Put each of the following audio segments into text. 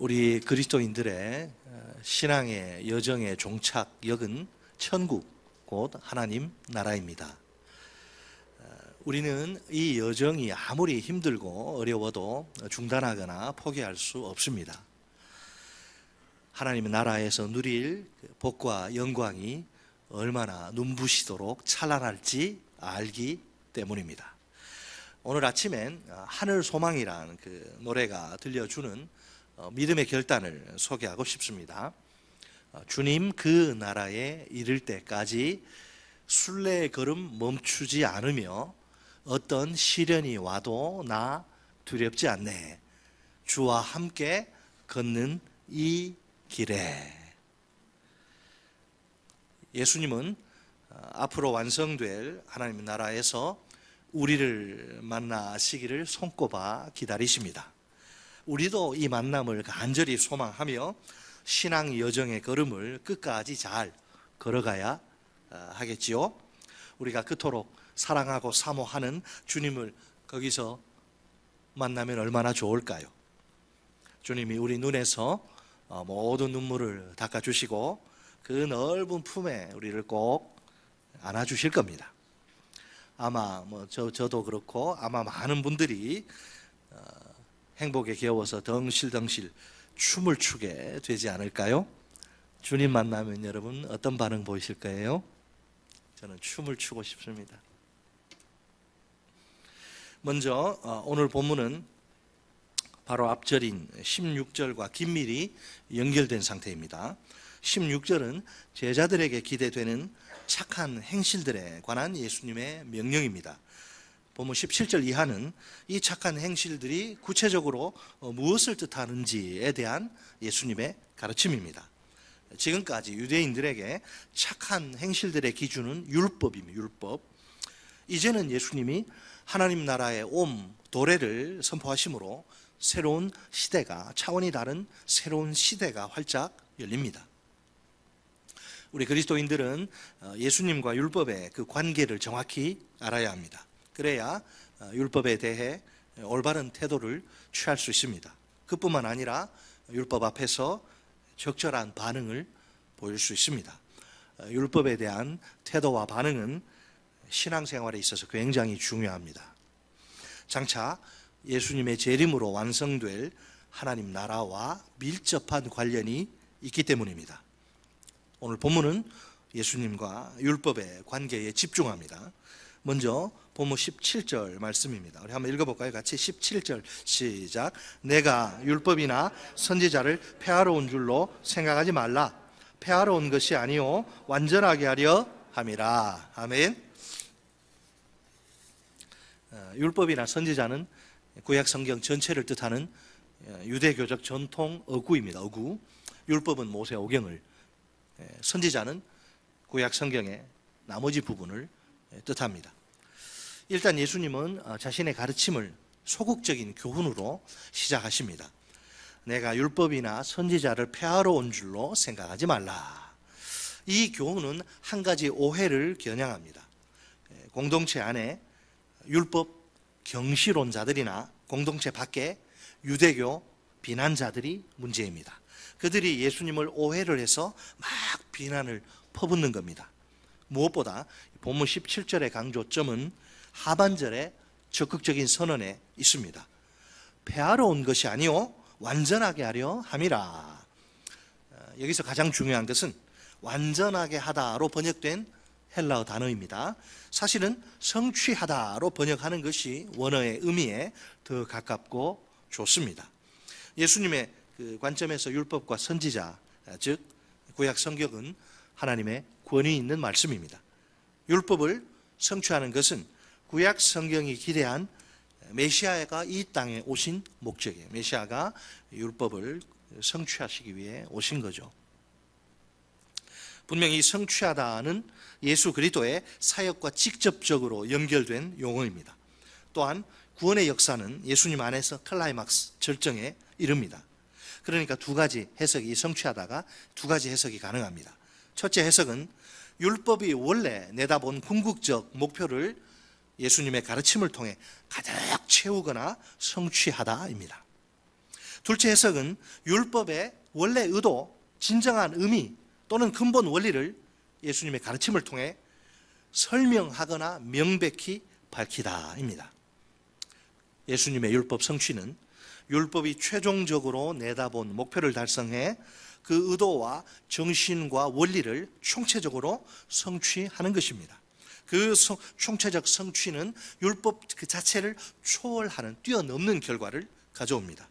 우리 그리스도인들의 신앙의 여정의 종착역은 천국, 곧 하나님 나라입니다. 우리는 이 여정이 아무리 힘들고 어려워도 중단하거나 포기할 수 없습니다. 하나님의 나라에서 누릴 복과 영광이 얼마나 눈부시도록 찬란할지 알기 때문입니다. 오늘 아침엔 하늘 소망이라는 그 노래가 들려주는 믿음의 결단을 소개하고 싶습니다. 주님 그 나라에 이를 때까지 순례의 걸음 멈추지 않으며 어떤 시련이 와도 나 두렵지 않네. 주와 함께 걷는 이 길에. 예수님은 앞으로 완성될 하나님의 나라에서 우리를 만나시기를 손꼽아 기다리십니다. 우리도 이 만남을 간절히 소망하며 신앙 여정의 걸음을 끝까지 잘 걸어가야 하겠지요. 우리가 그토록 사랑하고 사모하는 주님을 거기서 만나면 얼마나 좋을까요? 주님이 우리 눈에서 모든 눈물을 닦아주시고 그 넓은 품에 우리를 꼭 안아주실 겁니다. 아마 저도 그렇고 아마 많은 분들이 행복에 겨워서 덩실덩실 춤을 추게 되지 않을까요? 주님 만나면 여러분 어떤 반응 보이실 거예요? 저는 춤을 추고 싶습니다. 먼저 오늘 본문은 바로 앞절인 16절과 긴밀히 연결된 상태입니다. 16절은 제자들에게 기대되는 착한 행실들에 관한 예수님의 명령입니다. 본문 17절 이하는 이 착한 행실들이 구체적으로 무엇을 뜻하는지에 대한 예수님의 가르침입니다. 지금까지 유대인들에게 착한 행실들의 기준은 율법입니다. 율법. 이제는 예수님이 하나님 나라의 도래를 선포하심으로 새로운 시대가, 차원이 다른 새로운 시대가 활짝 열립니다. 우리 그리스도인들은 예수님과 율법의 그 관계를 정확히 알아야 합니다. 그래야 율법에 대해 올바른 태도를 취할 수 있습니다. 그뿐만 아니라 율법 앞에서 적절한 반응을 보일 수 있습니다. 율법에 대한 태도와 반응은 신앙생활에 있어서 굉장히 중요합니다. 장차 예수님의 재림으로 완성될 하나님 나라와 밀접한 관련이 있기 때문입니다. 오늘 본문은 예수님과 율법의 관계에 집중합니다. 먼저 본문 17절 말씀입니다. 우리 한번 읽어볼까요? 같이 17절 시작. 내가 율법이나 선지자를 폐하러 온 줄로 생각하지 말라. 폐하러 온 것이 아니요 완전하게 하려 함이라. 아멘. 율법이나 선지자는 구약 성경 전체를 뜻하는 유대교적 전통 어구입니다. 어구. 율법은 모세오경을, 선지자는 구약 성경의 나머지 부분을 뜻합니다. 일단 예수님은 자신의 가르침을 소극적인 교훈으로 시작하십니다. 내가 율법이나 선지자를 폐하러 온 줄로 생각하지 말라. 이 교훈은 한 가지 오해를 겨냥합니다. 공동체 안에 율법 경시론자들이나 공동체 밖에 유대교 비난자들이 문제입니다. 그들이 예수님을 오해를 해서 막 비난을 퍼붓는 겁니다. 무엇보다 본문 17절의 강조점은 하반절의 적극적인 선언에 있습니다. 폐하러 온 것이 아니요 완전하게 하려 함이라. 여기서 가장 중요한 것은 완전하게 하다로 번역된 헬라어 단어입니다. 사실은 성취하다로 번역하는 것이 원어의 의미에 더 가깝고 좋습니다. 예수님의 그 관점에서 율법과 선지자, 즉 구약 성경은 하나님의 권위 있는 말씀입니다. 율법을 성취하는 것은 구약 성경이 기대한 메시아가 이 땅에 오신 목적이에요. 메시아가 율법을 성취하시기 위해 오신 거죠. 분명히 성취하다는 예수 그리스도의 사역과 직접적으로 연결된 용어입니다. 또한 구원의 역사는 예수님 안에서 클라이막스, 절정에 이릅니다. 그러니까 두 가지 해석이, 성취하다가 두 가지 해석이 가능합니다. 첫째 해석은 율법이 원래 내다본 궁극적 목표를 예수님의 가르침을 통해 가득 채우거나 성취하다입니다. 둘째 해석은 율법의 원래 의도, 진정한 의미 또는 근본 원리를 예수님의 가르침을 통해 설명하거나 명백히 밝히다입니다. 예수님의 율법 성취는 율법이 최종적으로 내다본 목표를 달성해 그 의도와 정신과 원리를 총체적으로 성취하는 것입니다. 그 총체적 성취는 율법 그 자체를 초월하는, 뛰어넘는 결과를 가져옵니다.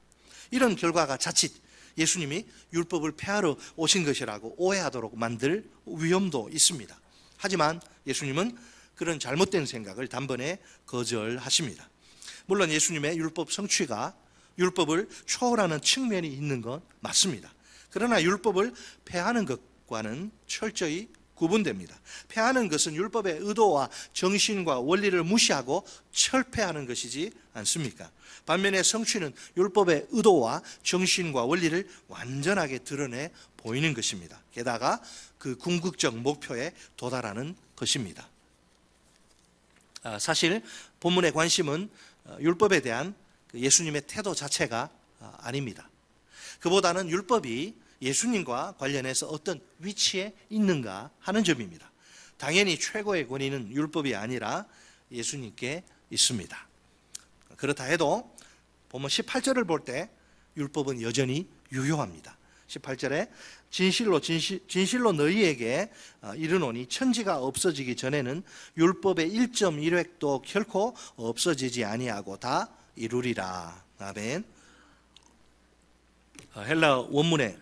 이런 결과가 자칫 예수님이 율법을 폐하러 오신 것이라고 오해하도록 만들 위험도 있습니다. 하지만 예수님은 그런 잘못된 생각을 단번에 거절하십니다. 물론 예수님의 율법 성취가 율법을 초월하는 측면이 있는 건 맞습니다. 그러나 율법을 폐하는 것과는 철저히 구분됩니다. 폐하는 것은 율법의 의도와 정신과 원리를 무시하고 철폐하는 것이지 않습니까? 반면에 성취는 율법의 의도와 정신과 원리를 완전하게 드러내 보이는 것입니다. 게다가 그 궁극적 목표에 도달하는 것입니다. 사실 본문의 관심은 율법에 대한 예수님의 태도 자체가 아닙니다. 그보다는 율법이 예수님과 관련해서 어떤 위치에 있는가 하는 점입니다. 당연히 최고의 권위는 율법이 아니라 예수님께 있습니다. 그렇다 해도 보면 18절을 볼 때 율법은 여전히 유효합니다. 18절에 진실로 너희에게 이르노니 천지가 없어지기 전에는 율법의 1.1획도 결코 없어지지 아니하고 다 이루리라. 아멘. 헬라 원문의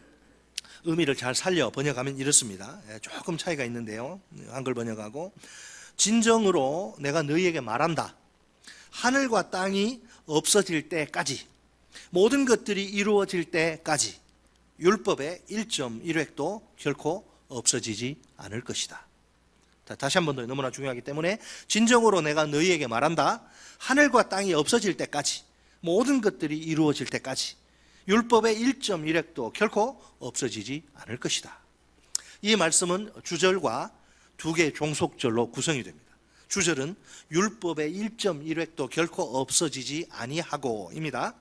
의미를 잘 살려 번역하면 이렇습니다. 조금 차이가 있는데요. 한글 번역하고 진정으로 내가 너희에게 말한다. 하늘과 땅이 없어질 때까지, 모든 것들이 이루어질 때까지 율법의 1.1획도 결코 없어지지 않을 것이다. 다시 한 번 더, 너무나 중요하기 때문에 진정으로 내가 너희에게 말한다. 하늘과 땅이 없어질 때까지, 모든 것들이 이루어질 때까지 율법의 1.1획도 결코 없어지지 않을 것이다. 이 말씀은 주절과 두 개의 종속절로 구성이 됩니다. 주절은 율법의 1.1획도 결코 없어지지 아니하고입니다.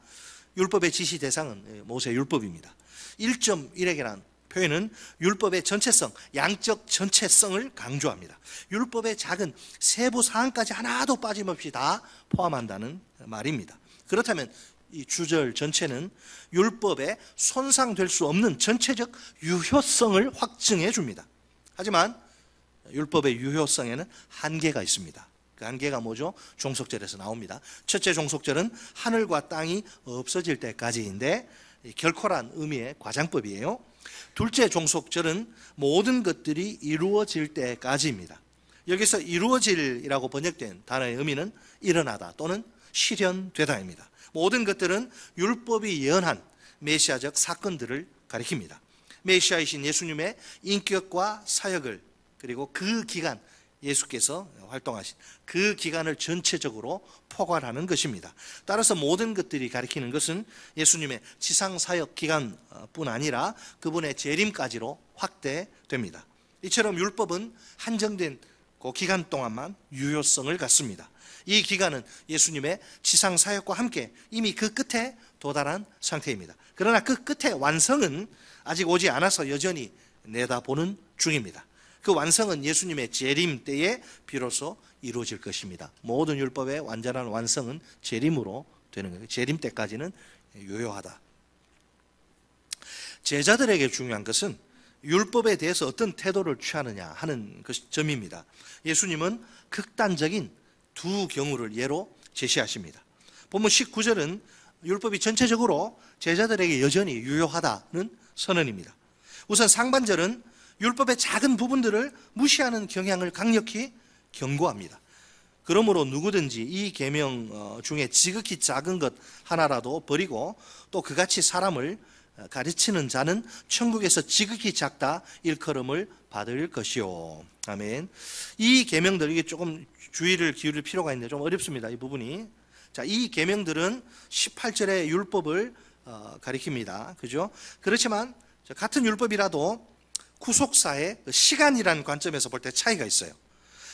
율법의 지시 대상은 모세 율법입니다. 1.1획이라는 표현은 율법의 전체성, 양적 전체성을 강조합니다. 율법의 작은 세부 사항까지 하나도 빠짐없이 다 포함한다는 말입니다. 그렇다면 이 주절 전체는 율법에 손상될 수 없는 전체적 유효성을 확증해 줍니다. 하지만 율법의 유효성에는 한계가 있습니다. 그 한계가 뭐죠? 종속절에서 나옵니다. 첫째 종속절은 하늘과 땅이 없어질 때까지인데 결코란 의미의 과장법이에요. 둘째 종속절은 모든 것들이 이루어질 때까지입니다. 여기서 이루어질이라고 번역된 단어의 의미는 일어나다 또는 실현되다입니다. 모든 것들은 율법이 예언한 메시아적 사건들을 가리킵니다. 메시아이신 예수님의 인격과 사역을, 그리고 그 기간, 예수께서 활동하신 그 기간을 전체적으로 포괄하는 것입니다. 따라서 모든 것들이 가리키는 것은 예수님의 지상사역 기간뿐 아니라 그분의 재림까지로 확대됩니다. 이처럼 율법은 한정된 그 기간 동안만 유효성을 갖습니다. 이 기간은 예수님의 지상사역과 함께 이미 그 끝에 도달한 상태입니다. 그러나 그 끝의 완성은 아직 오지 않아서 여전히 내다보는 중입니다. 그 완성은 예수님의 재림 때에 비로소 이루어질 것입니다. 모든 율법의 완전한 완성은 재림으로 되는 거예요. 재림 때까지는 유효하다. 제자들에게 중요한 것은 율법에 대해서 어떤 태도를 취하느냐 하는 점입니다. 예수님은 극단적인 두 경우를 예로 제시하십니다. 본문 19절은 율법이 전체적으로 제자들에게 여전히 유효하다는 선언입니다. 우선 상반절은 율법의 작은 부분들을 무시하는 경향을 강력히 경고합니다. 그러므로 누구든지 이 계명 중에 지극히 작은 것 하나라도 버리고 또 그같이 사람을 가르치는 자는 천국에서 지극히 작다 일컬음을 받을 것이요. 아멘. 이 계명들, 이게 조금 주의를 기울일 필요가 있는데 좀 어렵습니다. 이 부분이. 자, 이 계명들은 18절의 율법을 가리킵니다. 그죠? 그렇지만 같은 율법이라도 구속사의 시간이라는 관점에서 볼 때 차이가 있어요.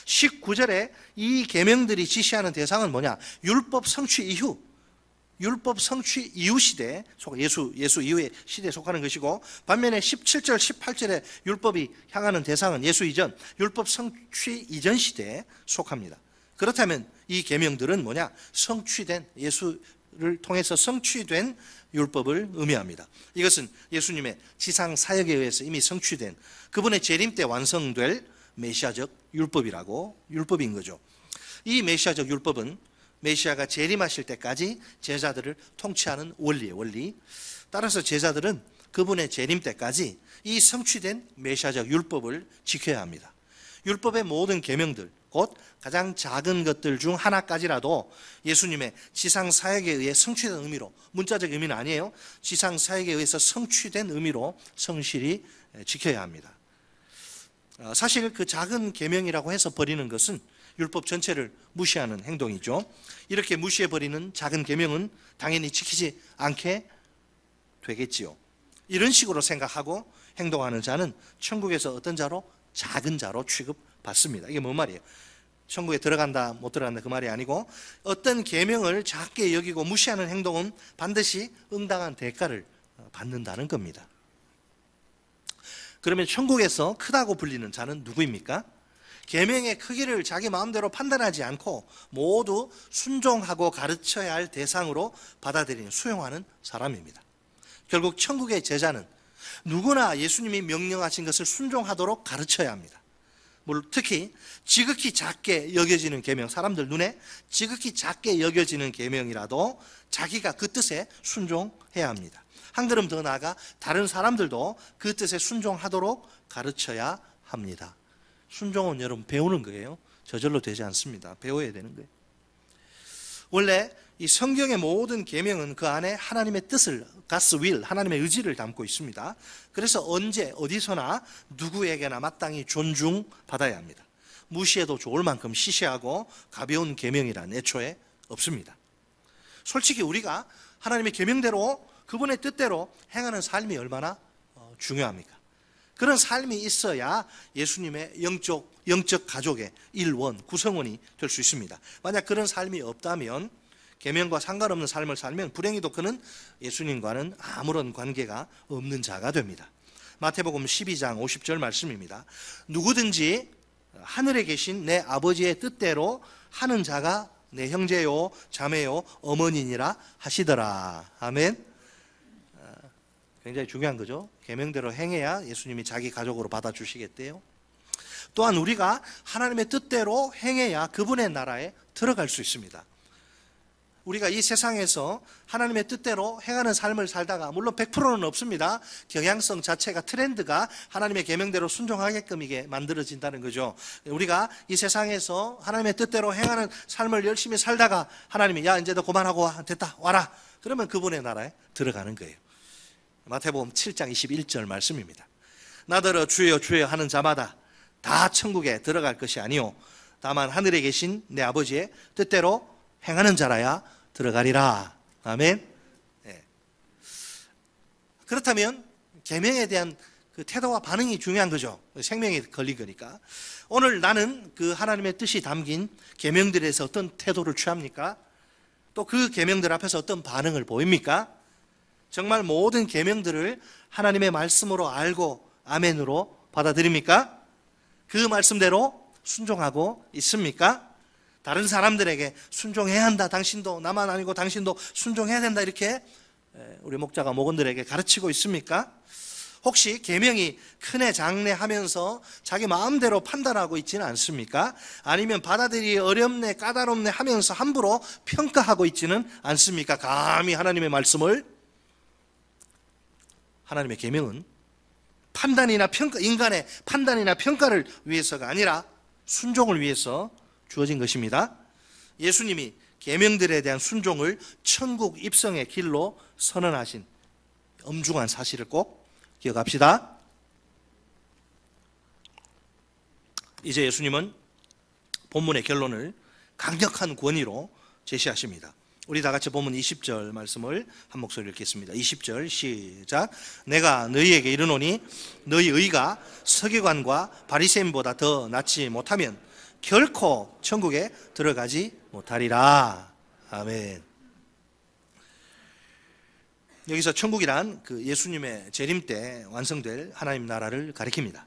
19절에 이 계명들이 지시하는 대상은 뭐냐? 율법 성취 이후 율법 성취 이후 시대에 예수 이후의 시대에 속하는 것이고, 반면에 17절 18절의 율법이 향하는 대상은 예수 이전, 율법 성취 이전 시대에 속합니다. 그렇다면 이 계명들은 뭐냐? 성취된, 예수를 통해서 성취된 율법을 의미합니다. 이것은 예수님의 지상 사역에 의해서 이미 성취된, 그분의 재림 때 완성될 메시아적 율법인 거죠. 이 메시아적 율법은 메시아가 재림하실 때까지 제자들을 통치하는 원리예요, 원리. 따라서 제자들은 그분의 재림 때까지 이 성취된 메시아적 율법을 지켜야 합니다. 율법의 모든 계명들, 곧 가장 작은 것들 중 하나까지라도 예수님의 지상 사역에 의해 성취된 의미로, 문자적 의미는 아니에요. 지상 사역에 의해서 성취된 의미로 성실히 지켜야 합니다. 사실 그 작은 계명이라고 해서 버리는 것은 율법 전체를 무시하는 행동이죠. 이렇게 무시해버리는 작은 계명은 당연히 지키지 않게 되겠지요. 이런 식으로 생각하고 행동하는 자는 천국에서 어떤 자로? 작은 자로 취급받습니다. 이게 뭔 말이에요? 천국에 들어간다 못 들어간다 그 말이 아니고, 어떤 계명을 작게 여기고 무시하는 행동은 반드시 응당한 대가를 받는다는 겁니다. 그러면 천국에서 크다고 불리는 자는 누구입니까? 계명의 크기를 자기 마음대로 판단하지 않고 모두 순종하고 가르쳐야 할 대상으로 받아들이는, 수용하는 사람입니다. 결국 천국의 제자는 누구나 예수님이 명령하신 것을 순종하도록 가르쳐야 합니다. 물론 특히 지극히 작게 여겨지는 계명, 사람들 눈에 지극히 작게 여겨지는 계명이라도 자기가 그 뜻에 순종해야 합니다. 한 걸음 더 나아가 다른 사람들도 그 뜻에 순종하도록 가르쳐야 합니다. 순종은 여러분 배우는 거예요. 저절로 되지 않습니다. 배워야 되는 거예요. 원래 이 성경의 모든 계명은 그 안에 하나님의 뜻을, God's will, 하나님의 의지를 담고 있습니다. 그래서 언제 어디서나 누구에게나 마땅히 존중받아야 합니다. 무시해도 좋을 만큼 시시하고 가벼운 계명이란 애초에 없습니다. 솔직히 우리가 하나님의 계명대로, 그분의 뜻대로 행하는 삶이 얼마나 중요합니까? 그런 삶이 있어야 예수님의 영적 가족의 일원, 구성원이 될 수 있습니다. 만약 그런 삶이 없다면, 계명과 상관없는 삶을 살면 불행히도 그는 예수님과는 아무런 관계가 없는 자가 됩니다. 마태복음 12장 50절 말씀입니다. 누구든지 하늘에 계신 내 아버지의 뜻대로 하는 자가 내 형제요 자매요 어머니니라 하시더라. 아멘. 굉장히 중요한 거죠. 계명대로 행해야 예수님이 자기 가족으로 받아주시겠대요. 또한 우리가 하나님의 뜻대로 행해야 그분의 나라에 들어갈 수 있습니다. 우리가 이 세상에서 하나님의 뜻대로 행하는 삶을 살다가, 물론 100%는 없습니다. 경향성 자체가, 트렌드가 하나님의 계명대로 순종하게끔 이게 만들어진다는 거죠. 우리가 이 세상에서 하나님의 뜻대로 행하는 삶을 열심히 살다가 하나님이 야 이제 너 그만하고 됐다 와라, 그러면 그분의 나라에 들어가는 거예요. 마태복음 7장 21절 말씀입니다. 나더러 주여 주여 하는 자마다 다 천국에 들어갈 것이 아니요 다만 하늘에 계신 내 아버지의 뜻대로 행하는 자라야 들어가리라. 아멘. 네. 그렇다면 계명에 대한 그 태도와 반응이 중요한 거죠. 생명이 걸린 거니까. 오늘 나는 그 하나님의 뜻이 담긴 계명들에서 어떤 태도를 취합니까? 또 그 계명들 앞에서 어떤 반응을 보입니까? 정말 모든 계명들을 하나님의 말씀으로 알고 아멘으로 받아들입니까? 그 말씀대로 순종하고 있습니까? 다른 사람들에게 순종해야 한다, 당신도, 나만 아니고 당신도 순종해야 된다, 이렇게 우리 목자가 목원들에게 가르치고 있습니까? 혹시 계명이 크네 작네 하면서 자기 마음대로 판단하고 있지는 않습니까? 아니면 받아들이기 어렵네 까다롭네 하면서 함부로 평가하고 있지는 않습니까? 감히 하나님의 말씀을. 하나님의 계명은 판단이나 평가, 인간의 판단이나 평가를 위해서가 아니라 순종을 위해서 주어진 것입니다. 예수님이 계명들에 대한 순종을 천국 입성의 길로 선언하신 엄중한 사실을 꼭 기억합시다. 이제 예수님은 본문의 결론을 강력한 권위로 제시하십니다. 우리 다 같이 본문 20절 말씀을 한 목소리로 읽겠습니다. 20절 시작. 내가 너희에게 이르노니 너희 의가 서기관과 바리새인보다 더 낫지 못하면 결코 천국에 들어가지 못하리라. 아멘. 여기서 천국이란 그 예수님의 재림 때 완성될 하나님 나라를 가리킵니다.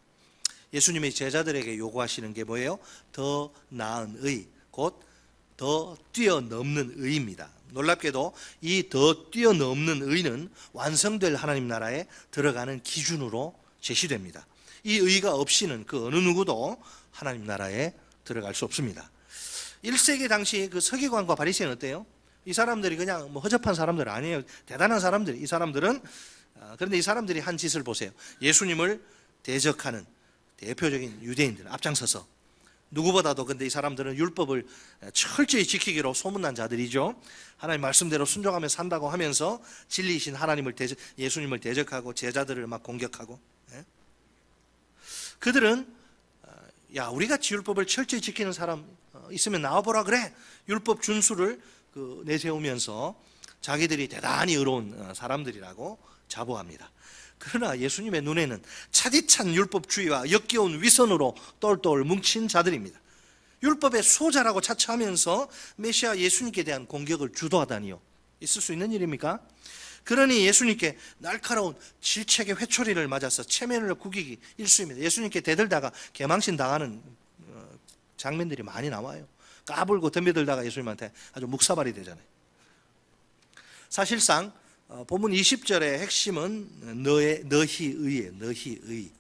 예수님이 제자들에게 요구하시는 게 뭐예요? 더 나은 의, 곧 더 뛰어넘는 의입니다. 놀랍게도 이 더 뛰어넘는 의는 완성될 하나님 나라에 들어가는 기준으로 제시됩니다. 이 의가 없이는 그 어느 누구도 하나님 나라에 들어갈 수 없습니다. 1세기 당시 그 서기관과 바리새인은 어때요? 이 사람들이 그냥 뭐 허접한 사람들 아니에요. 대단한 사람들. 이 사람들은 그런데 이 사람들이 한 짓을 보세요. 예수님을 대적하는 대표적인 유대인들 앞장서서 누구보다도 근데 이 사람들은 율법을 철저히 지키기로 소문난 자들이죠. 하나님 말씀대로 순종하며 산다고 하면서 진리이신 예수님을 대적하고 제자들을 막 공격하고. 그들은 야, 우리 같이 율법을 철저히 지키는 사람 있으면 나와보라 그래. 율법 준수를 내세우면서 자기들이 대단히 의로운 사람들이라고 자부합니다. 그러나 예수님의 눈에는 차디찬 율법주의와 역겨운 위선으로 똘똘 뭉친 자들입니다. 율법의 수호자라고 자처하면서 메시아 예수님께 대한 공격을 주도하다니요. 있을 수 있는 일입니까? 그러니 예수님께 날카로운 질책의 회초리를 맞아서 체면을 구기기 일쑤입니다. 예수님께 대들다가 개망신 당하는 장면들이 많이 나와요. 까불고 덤벼들다가 예수님한테 아주 묵사발이 되잖아요. 사실상 본문 20절의 핵심은 너희의예요. 너희의.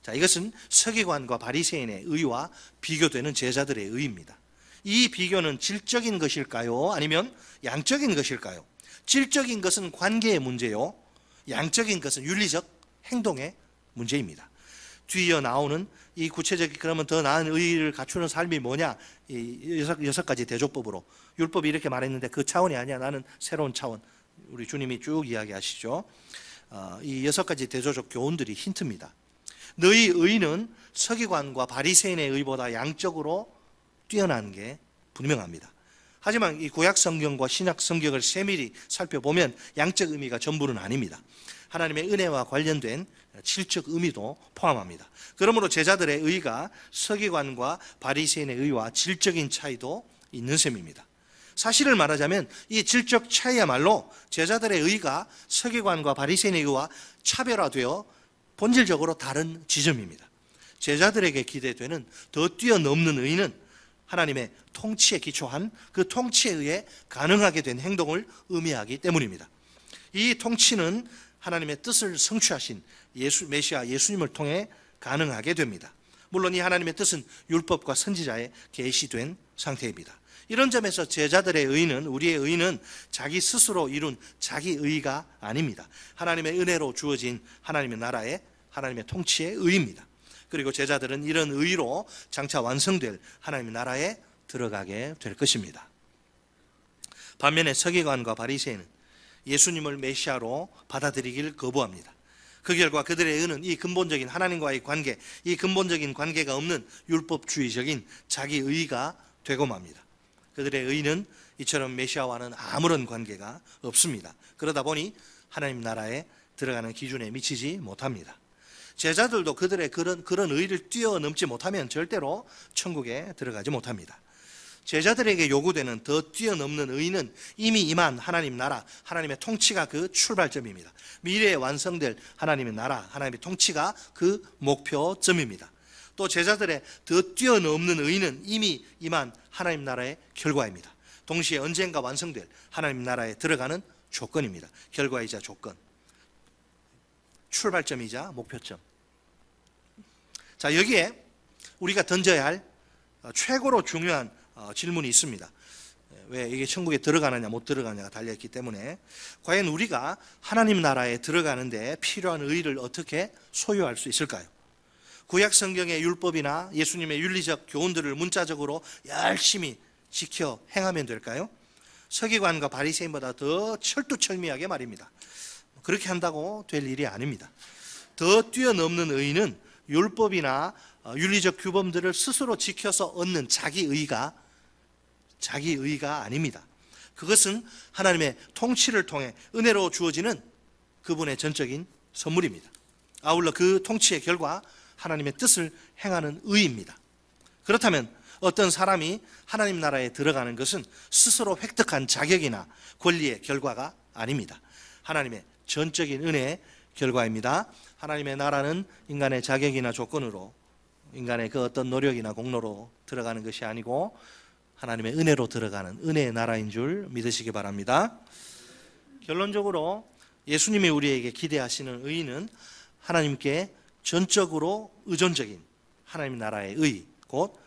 자, 이것은 서기관과 바리새인의 의와 비교되는 제자들의 의입니다. 이 비교는 질적인 것일까요? 아니면 양적인 것일까요? 질적인 것은 관계의 문제요. 양적인 것은 윤리적 행동의 문제입니다. 뒤이어 나오는 이 구체적인 그러면 더 나은 의를 갖추는 삶이 뭐냐? 이 여섯 가지 대조법으로 율법이 이렇게 말했는데 그 차원이 아니야. 나는 새로운 차원. 우리 주님이 쭉 이야기하시죠. 이 6가지 대조적 교훈들이 힌트입니다. 너희 의는 서기관과 바리새인의 의보다 양적으로 뛰어난 게 분명합니다. 하지만 이 구약 성경과 신약 성경을 세밀히 살펴보면 양적 의미가 전부는 아닙니다. 하나님의 은혜와 관련된 질적 의미도 포함합니다. 그러므로 제자들의 의가 서기관과 바리새인의 의와 질적인 차이도 있는 셈입니다. 사실을 말하자면 이 질적 차이야말로 제자들의 의가 서기관과 바리새인의 의와 차별화되어 본질적으로 다른 지점입니다. 제자들에게 기대되는 더 뛰어넘는 의는 하나님의 통치에 기초한 그 통치에 의해 가능하게 된 행동을 의미하기 때문입니다. 이 통치는 하나님의 뜻을 성취하신 메시아 예수님을 통해 가능하게 됩니다. 물론 이 하나님의 뜻은 율법과 선지자에 계시된 상태입니다. 이런 점에서 제자들의 의는, 우리의 의는 자기 스스로 이룬 자기 의가 아닙니다. 하나님의 은혜로 주어진 하나님의 나라의 하나님의 통치의 의입니다. 그리고 제자들은 이런 의로 장차 완성될 하나님의 나라에 들어가게 될 것입니다. 반면에 서기관과 바리새인은 예수님을 메시아로 받아들이기를 거부합니다. 그 결과 그들의 의는 이 근본적인 하나님과의 관계, 이 근본적인 관계가 없는 율법주의적인 자기 의가 되고 맙니다. 그들의 의는 이처럼 메시아와는 아무런 관계가 없습니다. 그러다 보니 하나님 나라에 들어가는 기준에 미치지 못합니다. 제자들도 그들의 그런 의를 뛰어넘지 못하면 절대로 천국에 들어가지 못합니다. 제자들에게 요구되는 더 뛰어넘는 의는 이미 임한 하나님 나라, 하나님의 통치가 그 출발점입니다. 미래에 완성될 하나님의 나라, 하나님의 통치가 그 목표점입니다. 또 제자들의 더 뛰어넘는 의는 이미 임한 하나님 나라의 결과입니다. 동시에 언젠가 완성될 하나님 나라에 들어가는 조건입니다. 결과이자 조건, 출발점이자 목표점. 자, 여기에 우리가 던져야 할 최고로 중요한 질문이 있습니다. 왜 이게 천국에 들어가느냐 못 들어가느냐가 달려있기 때문에 과연 우리가 하나님 나라에 들어가는데 필요한 의를 어떻게 소유할 수 있을까요? 구약 성경의 율법이나 예수님의 윤리적 교훈들을 문자적으로 열심히 지켜 행하면 될까요? 서기관과 바리새인보다 더 철두철미하게 말입니다. 그렇게 한다고 될 일이 아닙니다. 더 뛰어넘는 의는 율법이나 윤리적 규범들을 스스로 지켜서 얻는 자기 의가 아닙니다. 그것은 하나님의 통치를 통해 은혜로 주어지는 그분의 전적인 선물입니다. 아울러 그 통치의 결과 하나님의 뜻을 행하는 의입니다. 그렇다면 어떤 사람이 하나님 나라에 들어가는 것은 스스로 획득한 자격이나 권리의 결과가 아닙니다. 하나님의 전적인 은혜의 결과입니다. 하나님의 나라는 인간의 자격이나 조건으로, 인간의 그 어떤 노력이나 공로로 들어가는 것이 아니고 하나님의 은혜로 들어가는 은혜의 나라인 줄 믿으시기 바랍니다. 결론적으로 예수님이 우리에게 기대하시는 의는 하나님께 전적으로 의존적인 하나님 나라의 의, 곧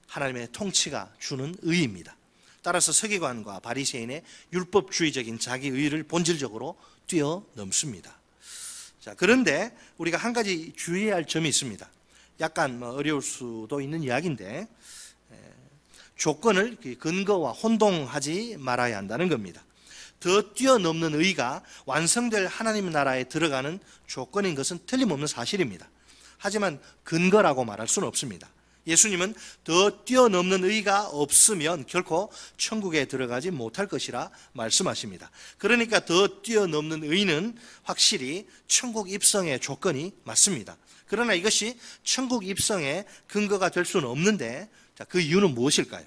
하나님의 통치가 주는 의입니다. 따라서 서기관과 바리새인의 율법주의적인 자기 의를 본질적으로 뛰어넘습니다. 자, 그런데 우리가 한 가지 주의해야 할 점이 있습니다. 약간 어려울 수도 있는 이야기인데, 조건을 근거와 혼동하지 말아야 한다는 겁니다. 더 뛰어넘는 의가 완성될 하나님 나라에 들어가는 조건인 것은 틀림없는 사실입니다. 하지만 근거라고 말할 수는 없습니다. 예수님은 더 뛰어넘는 의가 없으면 결코 천국에 들어가지 못할 것이라 말씀하십니다. 그러니까 더 뛰어넘는 의는 확실히 천국 입성의 조건이 맞습니다. 그러나 이것이 천국 입성의 근거가 될 수는 없는데, 자, 그 이유는 무엇일까요?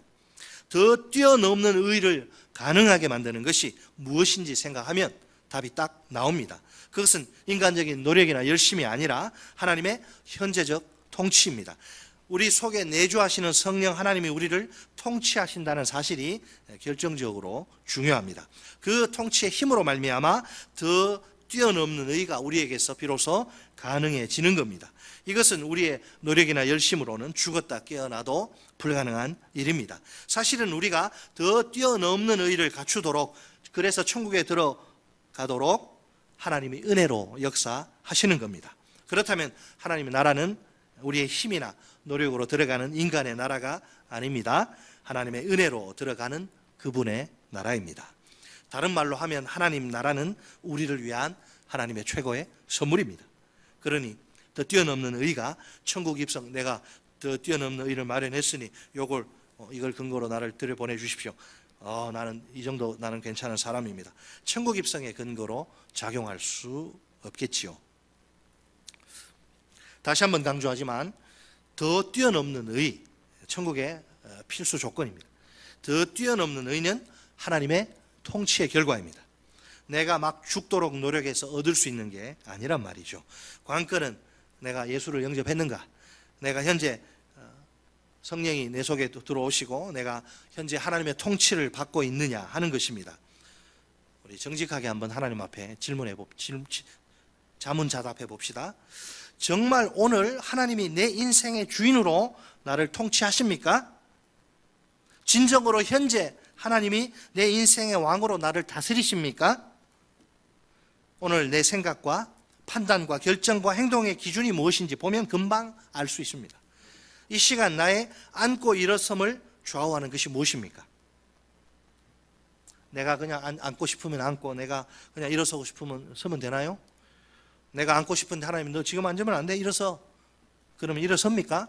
더 뛰어넘는 의를 가능하게 만드는 것이 무엇인지 생각하면 답이 딱 나옵니다. 그것은 인간적인 노력이나 열심이 아니라 하나님의 현재적 통치입니다. 우리 속에 내주하시는 성령 하나님이 우리를 통치하신다는 사실이 결정적으로 중요합니다. 그 통치의 힘으로 말미암아 더 뛰어넘는 의가 우리에게서 비로소 가능해지는 겁니다. 이것은 우리의 노력이나 열심으로는 죽었다 깨어나도 불가능한 일입니다. 사실은 우리가 더 뛰어넘는 의를 갖추도록, 그래서 천국에 들어가도록 하나님이 은혜로 역사하시는 겁니다. 그렇다면 하나님의 나라는 우리의 힘이나 노력으로 들어가는 인간의 나라가 아닙니다. 하나님의 은혜로 들어가는 그분의 나라입니다. 다른 말로 하면 하나님 나라는 우리를 위한 하나님의 최고의 선물입니다. 그러니 더 뛰어넘는 의가 천국 입성, 내가 더 뛰어넘는 의를 마련했으니 이걸 근거로 나를 들여보내 주십시오. 나는 이 정도, 나는 괜찮은 사람입니다. 천국 입성의 근거로 작용할 수 없겠지요. 다시 한번 강조하지만 더 뛰어넘는 의, 천국의 필수 조건입니다. 더 뛰어넘는 의는 하나님의 통치의 결과입니다. 내가 막 죽도록 노력해서 얻을 수 있는 게 아니란 말이죠. 관건은 내가 예수를 영접했는가, 내가 현재 성령이 내 속에 들어오시고 내가 현재 하나님의 통치를 받고 있느냐 하는 것입니다. 우리 정직하게 한번 하나님 앞에 자문자답해 봅시다. 정말 오늘 하나님이 내 인생의 주인으로 나를 통치하십니까? 진정으로 현재 하나님이 내 인생의 왕으로 나를 다스리십니까? 오늘 내 생각과 판단과 결정과 행동의 기준이 무엇인지 보면 금방 알 수 있습니다. 이 시간 나의 앉고 일어섬을 좌우하는 것이 무엇입니까? 내가 그냥 앉고 싶으면 앉고, 내가 그냥 일어서고 싶으면 서면 되나요? 내가 앉고 싶은데 하나님, 너 지금 앉으면 안 돼, 일어서. 그러면 일어섭니까?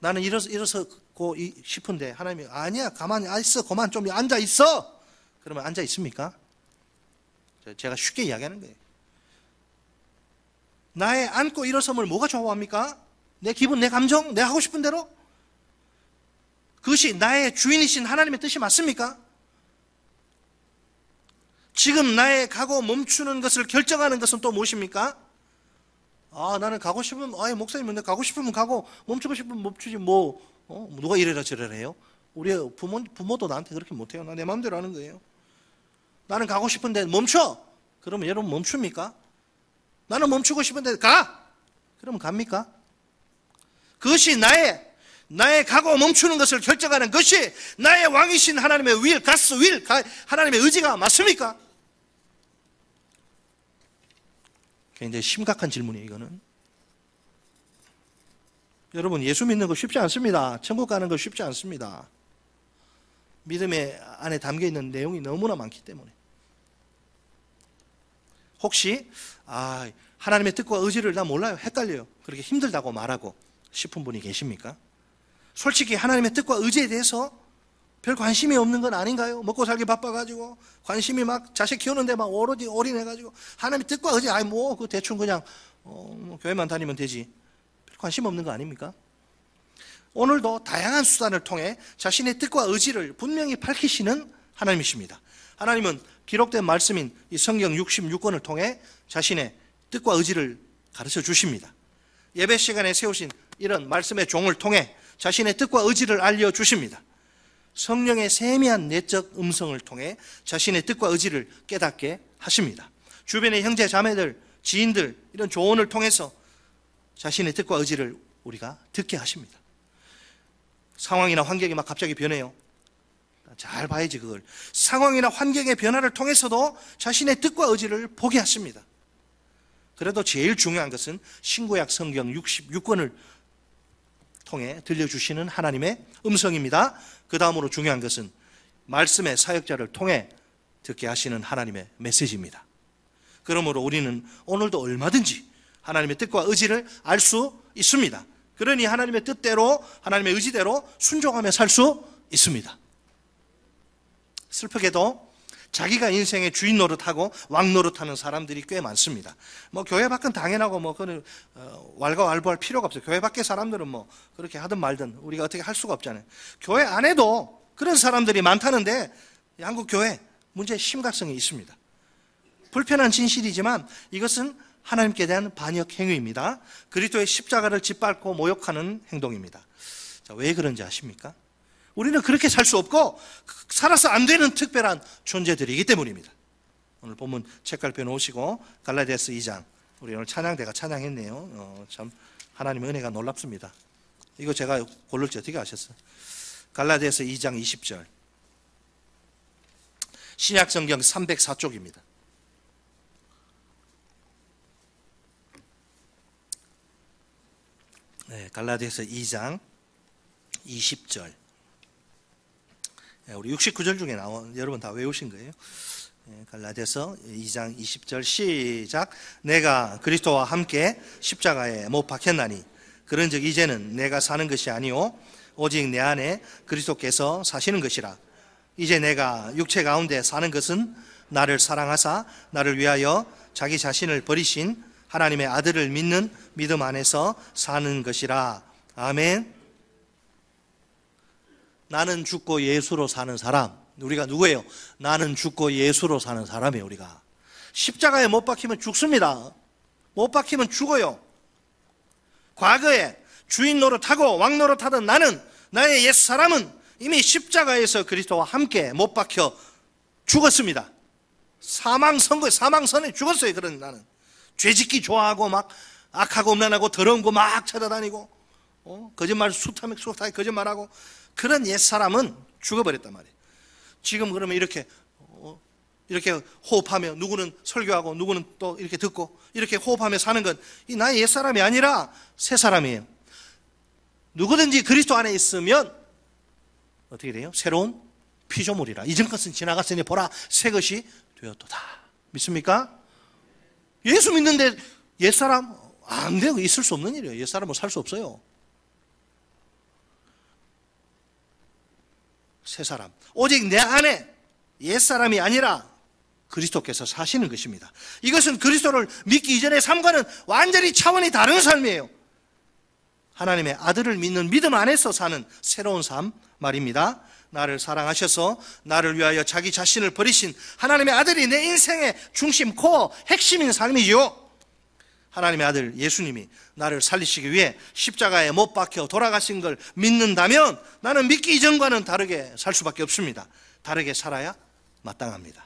나는 일어서고 싶은데 하나님이 아니야, 가만히 있어, 그만 좀 앉아 있어. 그러면 앉아 있습니까? 제가 쉽게 이야기하는 거예요. 나의 앉고 일어섬을 뭐가 좌우합니까? 내 기분, 내 감정, 내가 하고 싶은 대로? 그것이 나의 주인이신 하나님의 뜻이 맞습니까? 지금 나의 가고 멈추는 것을 결정하는 것은 또 무엇입니까? 나는 가고 싶으면, 목사님, 근데 가고 싶으면 가고, 멈추고 싶으면 멈추지, 누가 이래라 저래라 해요? 우리 부모도 나한테 그렇게 못해요. 나 내 마음대로 하는 거예요. 나는 가고 싶은데 멈춰! 그러면 여러분 멈춥니까? 나는 멈추고 싶은데 가! 그러면 갑니까? 그것이 나의 가고 멈추는 것을 결정하는 것이 나의 왕이신 하나님의 하나님의 의지가 맞습니까? 굉장히 심각한 질문이에요, 이거는. 여러분, 예수 믿는 거 쉽지 않습니다. 천국 가는 거 쉽지 않습니다. 믿음의 안에 담겨 있는 내용이 너무나 많기 때문에. 혹시 하나님의 뜻과 의지를 나 몰라요, 헷갈려요, 그렇게 힘들다고 말하고 싶은 분이 계십니까? 솔직히 하나님의 뜻과 의지에 대해서 별 관심이 없는 건 아닌가요? 먹고 살기 바빠가지고 관심이 막 자식 키우는데 막 오로지 올인해가지고 하나님의 뜻과 의지, 그 대충 그냥 교회만 다니면 되지, 별 관심 없는 거 아닙니까? 오늘도 다양한 수단을 통해 자신의 뜻과 의지를 분명히 밝히시는 하나님이십니다. 하나님은 기록된 말씀인 이 성경 66권을 통해 자신의 뜻과 의지를 가르쳐 주십니다. 예배 시간에 세우신 이런 말씀의 종을 통해 자신의 뜻과 의지를 알려주십니다. 성령의 세미한 내적 음성을 통해 자신의 뜻과 의지를 깨닫게 하십니다. 주변의 형제 자매들, 지인들 이런 조언을 통해서 자신의 뜻과 의지를 우리가 듣게 하십니다. 상황이나 환경이 막 갑자기 변해요. 잘 봐야지 그걸. 상황이나 환경의 변화를 통해서도 자신의 뜻과 의지를 보게 하십니다. 그래도 제일 중요한 것은 신구약 성경 66권을 통해 들려주시는 하나님의 음성입니다. 그 다음으로 중요한 것은 말씀의 사역자를 통해 듣게 하시는 하나님의 메시지입니다. 그러므로 우리는 오늘도 얼마든지 하나님의 뜻과 의지를 알 수 있습니다. 그러니 하나님의 뜻대로, 하나님의 의지대로 순종하며 살 수 있습니다. 슬프게도 자기가 인생의 주인 노릇하고 왕 노릇하는 사람들이 꽤 많습니다. 교회 밖은 당연하고 그는 왈가왈부할 필요가 없어요. 교회 밖의 사람들은 그렇게 하든 말든 우리가 어떻게 할 수가 없잖아요. 교회 안에도 그런 사람들이 많다는데 한국 교회 문제의 심각성이 있습니다. 불편한 진실이지만 이것은 하나님께 대한 반역 행위입니다. 그리스도의 십자가를 짓밟고 모욕하는 행동입니다. 자, 왜 그런지 아십니까? 우리는 그렇게 살 수 없고 살아서 안 되는 특별한 존재들이기 때문입니다. 오늘 본문 책갈피 놓으시고 갈라디아서 2장, 우리 오늘 찬양대가 찬양했네요. 참 하나님의 은혜가 놀랍습니다. 이거 제가 고를지 어떻게 아셨어요? 갈라디아서 2장 20절, 신약성경 304쪽입니다. 네, 갈라디아서 2장 20절. 우리 69절 중에 여러분 다 외우신 거예요. 갈라디아서 2장 20절 시작. 내가 그리스도와 함께 십자가에 못 박혔나니 그런즉 이제는 내가 사는 것이 아니요 오직 내 안에 그리스도께서 사시는 것이라. 이제 내가 육체 가운데 사는 것은 나를 사랑하사 나를 위하여 자기 자신을 버리신 하나님의 아들을 믿는 믿음 안에서 사는 것이라. 아멘. 나는 죽고 예수로 사는 사람. 우리가 누구예요? 나는 죽고 예수로 사는 사람이에요. 우리가 십자가에 못 박히면 죽습니다. 못 박히면 죽어요. 과거에 주인 노릇하고 왕 노릇하던 나는, 나의 옛사람은 이미 십자가에서 그리스도와 함께 못 박혀 죽었습니다. 사망선에 죽었어요. 그런 나는 죄짓기 좋아하고 막 악하고 음란하고 더러운 거 막 찾아다니고 거짓말 숱하게 거짓말하고 그런 옛사람은 죽어버렸단 말이에요. 지금 그러면 이렇게 호흡하며 누구는 설교하고 누구는 또 이렇게 듣고 이렇게 호흡하며 사는 건 이 나의 옛사람이 아니라 새 사람이에요. 누구든지 그리스도 안에 있으면 어떻게 돼요? 새로운 피조물이라. 이전 것은 지나갔으니 보라 새 것이 되었도다. 믿습니까? 예수 믿는데 옛사람 안 돼요. 있을 수 없는 일이에요. 옛사람은 살 수 없어요. 새 사람, 오직 내 안에 옛사람이 아니라 그리스도께서 사시는 것입니다. 이것은 그리스도를 믿기 이전의 삶과는 완전히 차원이 다른 삶이에요. 하나님의 아들을 믿는 믿음 안에서 사는 새로운 삶 말입니다. 나를 사랑하셔서 나를 위하여 자기 자신을 버리신 하나님의 아들이 내 인생의 중심, 코어, 핵심인 삶이지요. 하나님의 아들 예수님이 나를 살리시기 위해 십자가에 못 박혀 돌아가신 걸 믿는다면 나는 믿기 이전과는 다르게 살 수밖에 없습니다. 다르게 살아야 마땅합니다.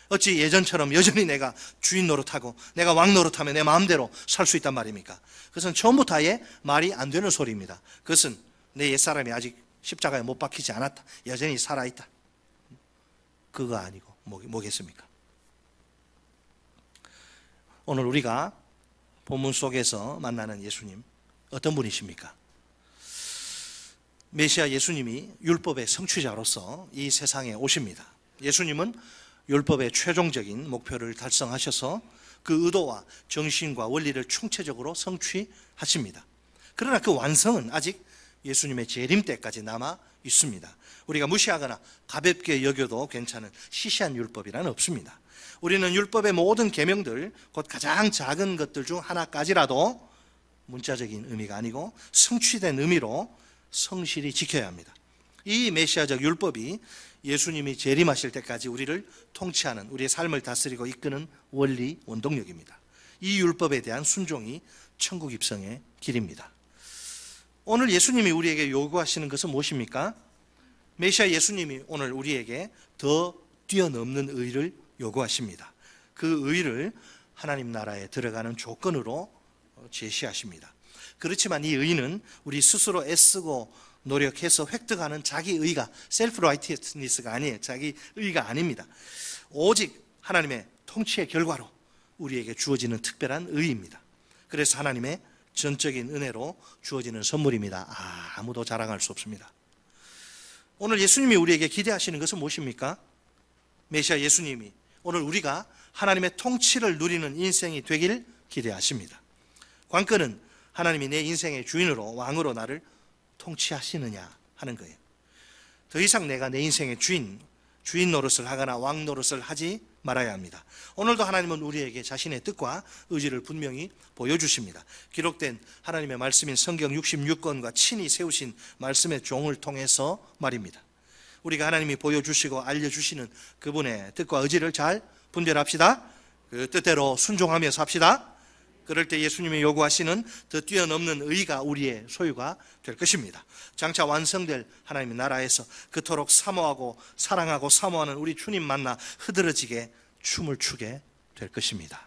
어찌 예전처럼 여전히 내가 주인 노릇하고 내가 왕 노릇하며 내 마음대로 살 수 있단 말입니까? 그것은 처음부터 아예 말이 안 되는 소리입니다. 그것은 내 옛사람이 아직 십자가에 못 박히지 않았다. 여전히 살아있다. 그거 아니고 뭐겠습니까? 오늘 우리가 본문 속에서 만나는 예수님 어떤 분이십니까? 메시아 예수님이 율법의 성취자로서 이 세상에 오십니다. 예수님은 율법의 최종적인 목표를 달성하셔서 그 의도와 정신과 원리를 충체적으로 성취하십니다. 그러나 그 완성은 아직 예수님의 재림 때까지 남아 있습니다. 우리가 무시하거나 가볍게 여겨도 괜찮은 시시한 율법이란 없습니다. 우리는 율법의 모든 계명들, 곧 가장 작은 것들 중 하나까지라도 문자적인 의미가 아니고 성취된 의미로 성실히 지켜야 합니다. 이 메시아적 율법이 예수님이 재림하실 때까지 우리를 통치하는, 우리의 삶을 다스리고 이끄는 원리, 원동력입니다. 이 율법에 대한 순종이 천국 입성의 길입니다. 오늘 예수님이 우리에게 요구하시는 것은 무엇입니까? 메시아 예수님이 오늘 우리에게 더 뛰어넘는 의를 요구하십니다. 그 의를 하나님 나라에 들어가는 조건으로 제시하십니다. 그렇지만 이 의는 우리 스스로 애쓰고 노력해서 획득하는 자기 의가, 셀프 라이티어스니스가 아니에요. 자기 의가 아닙니다. 오직 하나님의 통치의 결과로 우리에게 주어지는 특별한 의입니다. 그래서 하나님의 전적인 은혜로 주어지는 선물입니다. 아무도 자랑할 수 없습니다. 오늘 예수님이 우리에게 기대하시는 것은 무엇입니까? 메시아 예수님이 오늘 우리가 하나님의 통치를 누리는 인생이 되길 기대하십니다. 관건은 하나님이 내 인생의 주인으로, 왕으로 나를 통치하시느냐 하는 거예요. 더 이상 내가 내 인생의 주인 노릇을 하거나 왕 노릇을 하지 말아야 합니다. 오늘도 하나님은 우리에게 자신의 뜻과 의지를 분명히 보여주십니다. 기록된 하나님의 말씀인 성경 66권과 친히 세우신 말씀의 종을 통해서 말입니다. 우리가 하나님이 보여주시고 알려주시는 그분의 뜻과 의지를 잘 분별합시다. 그 뜻대로 순종하며 삽시다. 그럴 때 예수님이 요구하시는 더 뛰어넘는 의가 우리의 소유가 될 것입니다. 장차 완성될 하나님의 나라에서 그토록 사모하고 사랑하고 사모하는 우리 주님 만나 흐드러지게 춤을 추게 될 것입니다.